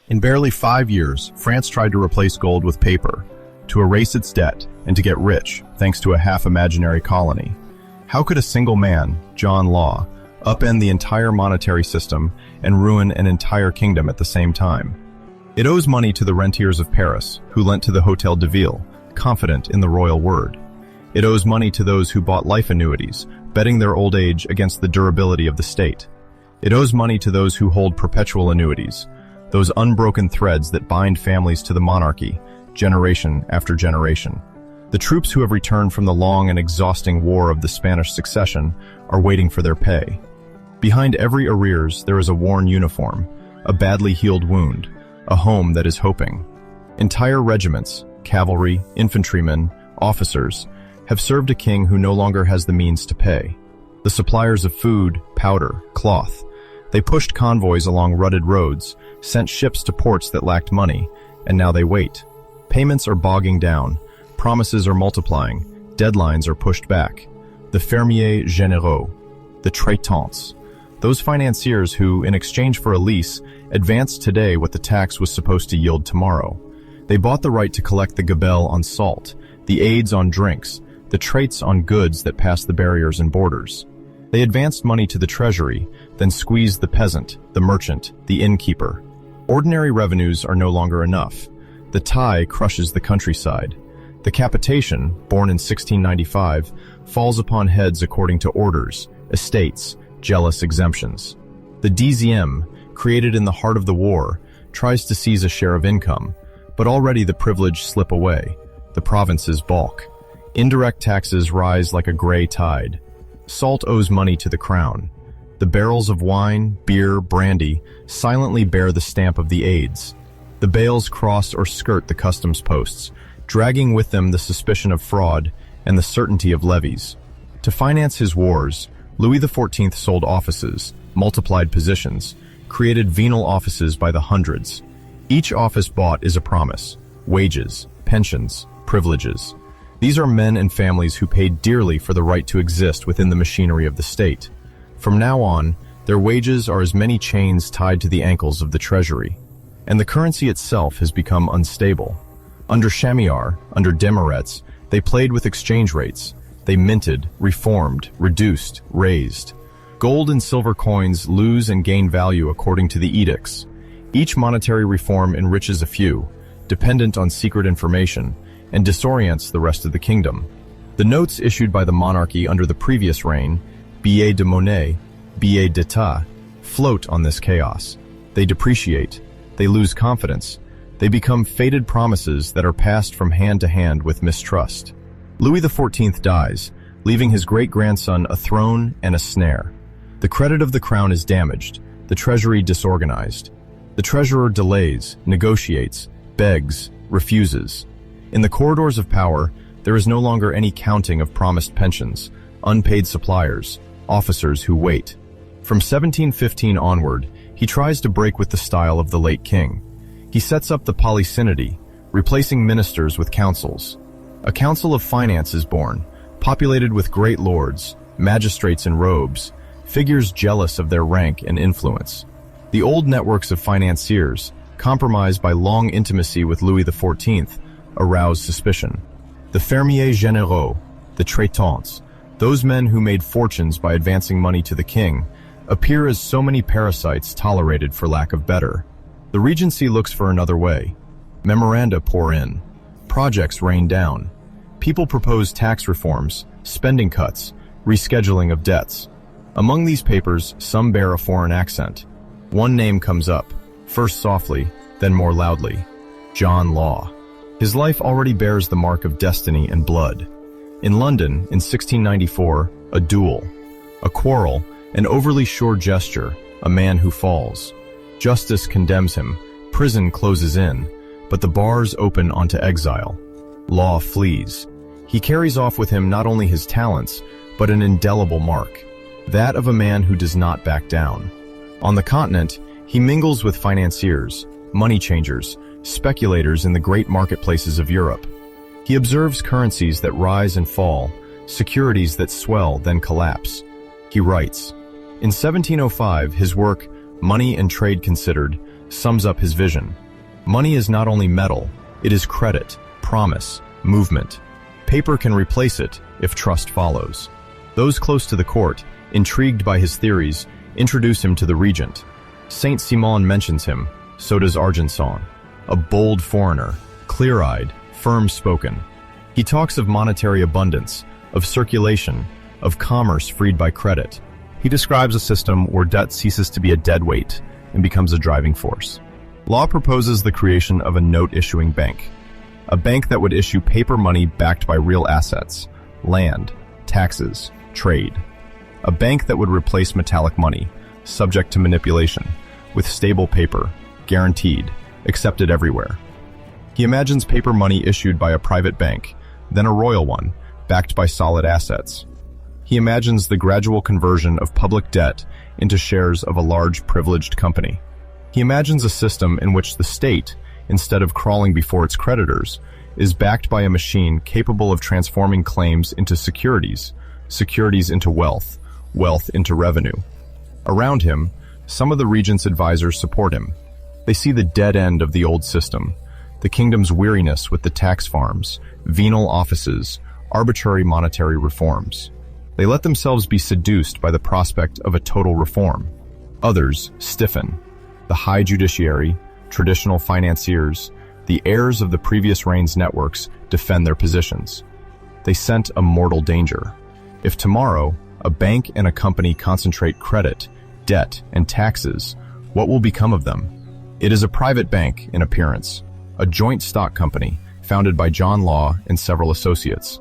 In barely 5 years, France tried to replace gold with paper, to erase its debt, and to get rich, thanks to a half-imaginary colony. How could a single man, John Law, upend the entire monetary system and ruin an entire kingdom at the same time? It owes money to the rentiers of Paris, who lent to the Hôtel de Ville, confident in the royal word. It owes money to those who bought life annuities, betting their old age against the durability of the state. It owes money to those who hold perpetual annuities, those unbroken threads that bind families to the monarchy, generation after generation. The troops who have returned from the long and exhausting war of the Spanish succession are waiting for their pay. Behind every arrears there is a worn uniform, a badly healed wound, a home that is hoping. Entire regiments, cavalry, infantrymen, officers, have served a king who no longer has the means to pay. The suppliers of food, powder, cloth. They pushed convoys along rutted roads, sent ships to ports that lacked money, and now they wait. Payments are bogging down, promises are multiplying, deadlines are pushed back. The fermiers généraux, the traitants, those financiers who, in exchange for a lease, advanced today what the tax was supposed to yield tomorrow. They bought the right to collect the gabelle on salt, the aids on drinks, the traits on goods that passed the barriers and borders. They advanced money to the treasury, then squeezed the peasant, the merchant, the innkeeper. Ordinary revenues are no longer enough. The tie crushes the countryside. The capitation, born in 1695, falls upon heads according to orders, estates, jealous exemptions. The dixième, created in the heart of the war, tries to seize a share of income, but already the privileged slip away. The provinces balk. Indirect taxes rise like a gray tide. Salt owes money to the crown. The barrels of wine, beer, brandy silently bear the stamp of the aids. The bales cross or skirt the customs posts, dragging with them the suspicion of fraud and the certainty of levies. To finance his wars, Louis XIV sold offices, multiplied positions, created venal offices by the hundreds. Each office bought is a promise: wages, pensions, privileges. These are men and families who paid dearly for the right to exist within the machinery of the state. From now on, their wages are as many chains tied to the ankles of the treasury. And the currency itself has become unstable. Under Chamillart, under Demarets, they played with exchange rates. They minted, reformed, reduced, raised. Gold and silver coins lose and gain value according to the edicts. Each monetary reform enriches a few, dependent on secret information, and disorients the rest of the kingdom. The notes issued by the monarchy under the previous reign, billets de monnaie, billets d'état, float on this chaos. They depreciate. They lose confidence. They become faded promises that are passed from hand to hand with mistrust. Louis XIV dies, leaving his great-grandson a throne and a snare. The credit of the crown is damaged, the treasury disorganized. The treasurer delays, negotiates, begs, refuses. In the corridors of power, there is no longer any counting of promised pensions, unpaid suppliers, officers who wait. From 1715 onward, he tries to break with the style of the late king. He sets up the polysynody, replacing ministers with councils. A council of finance is born, populated with great lords, magistrates in robes, figures jealous of their rank and influence. The old networks of financiers, compromised by long intimacy with Louis XIV, arouse suspicion. The fermiers généraux, the traitants, those men who made fortunes by advancing money to the king, appear as so many parasites tolerated for lack of better. The Regency looks for another way. Memoranda pour in. Projects rain down. People propose tax reforms, spending cuts, rescheduling of debts. Among these papers, some bear a foreign accent. One name comes up, first softly, then more loudly: John Law. His life already bears the mark of destiny and blood. In London, in 1694, a duel. A quarrel, an overly sure gesture, a man who falls. Justice condemns him, prison closes in, but the bars open onto exile. Law flees. He carries off with him not only his talents, but an indelible mark, that of a man who does not back down. On the continent, he mingles with financiers, money changers, speculators in the great marketplaces of Europe. He observes currencies that rise and fall, securities that swell then collapse. He writes. In 1705, his work, Money and Trade Considered, sums up his vision. Money is not only metal, it is credit, promise, movement. Paper can replace it if trust follows. Those close to the court, intrigued by his theories, introduce him to the regent. Saint-Simon mentions him, so does Argenson. A bold foreigner, clear-eyed, firm-spoken. He talks of monetary abundance, of circulation, of commerce freed by credit. He describes a system where debt ceases to be a dead weight and becomes a driving force. Law proposes the creation of a note-issuing bank. A bank that would issue paper money backed by real assets, land, taxes, trade. A bank that would replace metallic money, subject to manipulation, with stable paper, guaranteed, accepted everywhere. He imagines paper money issued by a private bank, then a royal one, backed by solid assets. He imagines the gradual conversion of public debt into shares of a large privileged company. He imagines a system in which the state, instead of crawling before its creditors, is backed by a machine capable of transforming claims into securities, securities into wealth, wealth into revenue. Around him, some of the regent's advisors support him. They see the dead end of the old system, the kingdom's weariness with the tax farms, venal offices, arbitrary monetary reforms. They let themselves be seduced by the prospect of a total reform. Others stiffen. The high judiciary, traditional financiers, the heirs of the previous reign's networks defend their positions. They scent a mortal danger. If tomorrow, a bank and a company concentrate credit, debt, and taxes, what will become of them? It is a private bank in appearance, a joint stock company founded by John Law and several associates.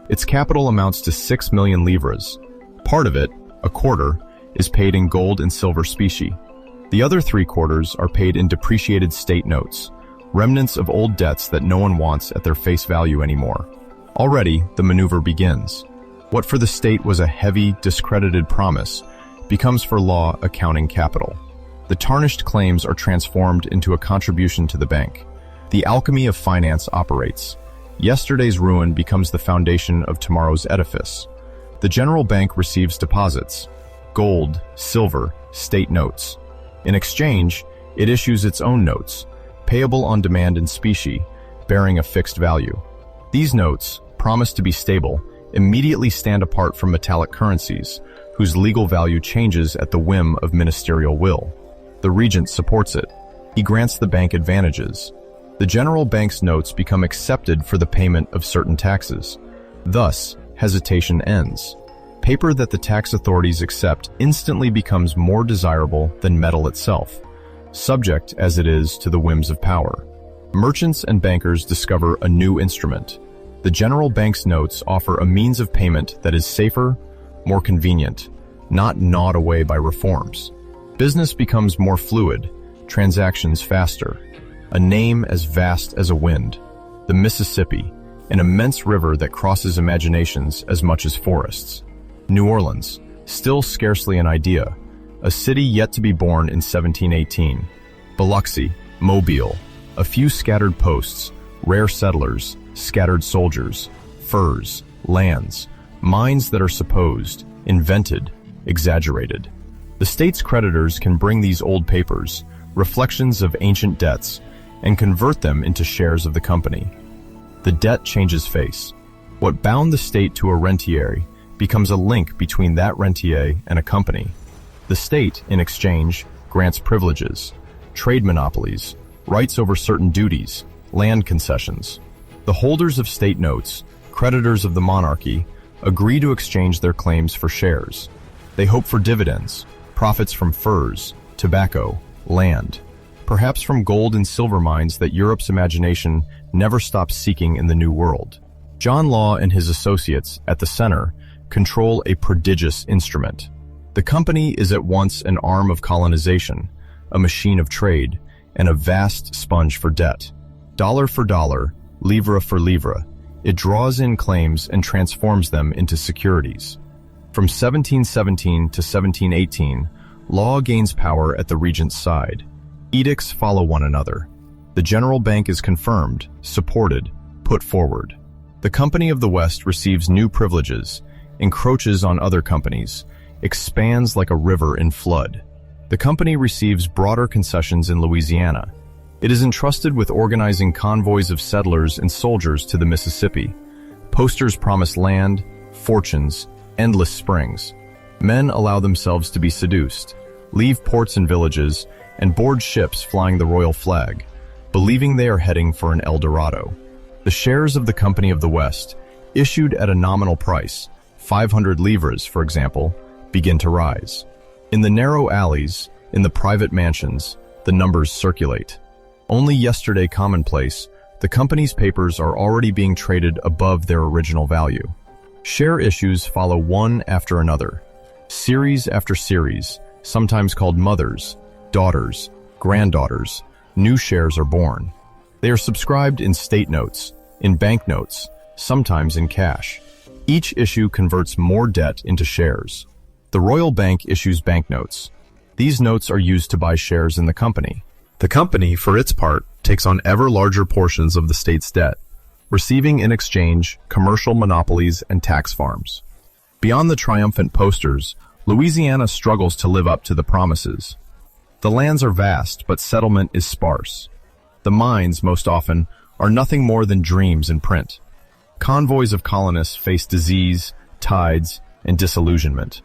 Its capital amounts to 6 million livres. Part of it, a quarter, is paid in gold and silver specie. The other 3/4 are paid in depreciated state notes, remnants of old debts that no one wants at their face value anymore. Already, the maneuver begins. What for the state was a heavy, discredited promise becomes for Law accounting capital. The tarnished claims are transformed into a contribution to the bank. The alchemy of finance operates. Yesterday's ruin becomes the foundation of tomorrow's edifice. The general bank receives deposits, gold, silver, state notes. In exchange, it issues its own notes, payable on demand in specie, bearing a fixed value. These notes, promised to be stable, immediately stand apart from metallic currencies, whose legal value changes at the whim of ministerial will. The regent supports it. He grants the bank advantages. The general bank's notes become accepted for the payment of certain taxes. Thus, hesitation ends. Paper that the tax authorities accept instantly becomes more desirable than metal itself, subject as it is to the whims of power. Merchants and bankers discover a new instrument. The general bank's notes offer a means of payment that is safer, more convenient, not gnawed away by reforms. Business becomes more fluid, transactions faster. A name as vast as a wind, the Mississippi, an immense river that crosses imaginations as much as forests. New Orleans, still scarcely an idea, a city yet to be born in 1718. Biloxi, Mobile, a few scattered posts, rare settlers, scattered soldiers, furs, lands, minds that are supposed, invented, exaggerated. The state's creditors can bring these old papers, reflections of ancient debts, and convert them into shares of the company. The debt changes face. What bound the state to a rentier becomes a link between that rentier and a company. The state, in exchange, grants privileges, trade monopolies, rights over certain duties, land concessions. The holders of state notes, creditors of the monarchy, agree to exchange their claims for shares. They hope for dividends, profits from furs, tobacco, land, perhaps from gold and silver mines that Europe's imagination never stops seeking in the New World. John Law and his associates, at the center, control a prodigious instrument. The company is at once an arm of colonization, a machine of trade, and a vast sponge for debt. Dollar for dollar, livre for livre, it draws in claims and transforms them into securities. From 1717 to 1718, Law gains power at the regent's side. Edicts follow one another. The general bank is confirmed, supported, put forward. The Company of the West receives new privileges, encroaches on other companies, expands like a river in flood. The company receives broader concessions in Louisiana. It is entrusted with organizing convoys of settlers and soldiers to the Mississippi. Posters promise land, fortunes, endless springs. Men allow themselves to be seduced, leave ports and villages, and board ships flying the royal flag, believing they are heading for an El Dorado. The shares of the Company of the West, issued at a nominal price, 500 livres, for example, begin to rise. In the narrow alleys, in the private mansions, the numbers circulate. Only yesterday commonplace, the company's papers are already being traded above their original value. Share issues follow one after another, series after series, sometimes called mothers, daughters, granddaughters. New shares are born. They are subscribed in state notes, in banknotes, sometimes in cash. Each issue converts more debt into shares. The Royal Bank issues banknotes. These notes are used to buy shares in the company. The company, for its part, takes on ever larger portions of the state's debt, receiving in exchange commercial monopolies and tax farms. Beyond the triumphant posters, Louisiana struggles to live up to the promises. The lands are vast, but settlement is sparse. The mines, most often, are nothing more than dreams in print. Convoys of colonists face disease, tides, and disillusionment.